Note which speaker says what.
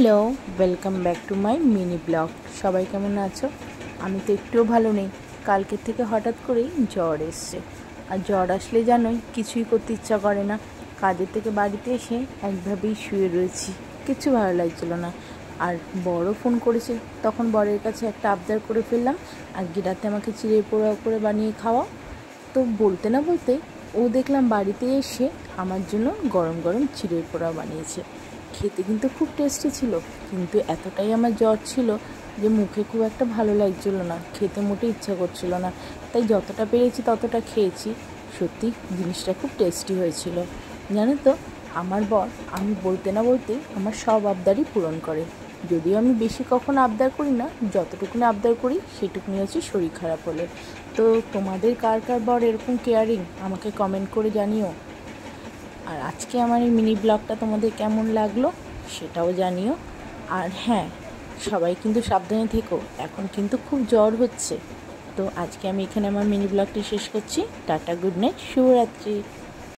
Speaker 1: Hello, welcome back to my mini blog. সবাই কেমন আছো? আমি তো একটুও ভালো নেই। কালকের থেকে হঠাৎ করেই জ্বর এসছে। আর জ্বর আসলে জানোই কিছুই করতে ইচ্ছা করে না। কাজের থেকে বাড়িতে এসে একভাবেই শুয়ে রয়েছি, কিছু ভালো লাগছিল না। আর বড় ফোন করেছে, তখন বরের কাছে একটা আবদার করে ফেললাম, আজকে রাতে আমাকে চিড়ে পোড়া করে বানিয়ে খাওয়াও। তো বলতে না বলতে ও দেখলাম বাড়িতে এসে আমার জন্য গরম গরম চিড়ের পোড়া বানিয়েছে। খেতে কিন্তু খুব টেস্টি ছিল, কিন্তু এতটাই আমার জ্বর ছিল যে মুখে খুব একটা ভালো লাগছিল না, খেতে মোটে ইচ্ছা করছিল না। তাই যতটা পেরেছি ততটা খেয়েছি। সত্যি জিনিসটা খুব টেস্টি হয়েছিল। জানো তো, আমার বর আমি বলতে না বলতেই আমার সব আবদারই পূরণ করে। যদিও আমি বেশি কখনো আবদার করি না, যতটুকুনি আবদার করি সেটুকুনি হচ্ছে শরীর খারাপ হলে। তো তোমাদের কার কার বর এরকম কেয়ারিং আমাকে কমেন্ট করে জানিও। আর আজকে আমার এই মিনি ব্লগটা তোমাদের কেমন লাগলো সেটাও জানিও। আর হ্যাঁ, সবাই কিন্তু সাবধানে থেকো, এখন কিন্তু খুব জ্বর হচ্ছে। তো আজকে আমি এখানে আমার মিনি ব্লগটি শেষ করছি। টাটা, গুড নাইট, শুভরাত্রি।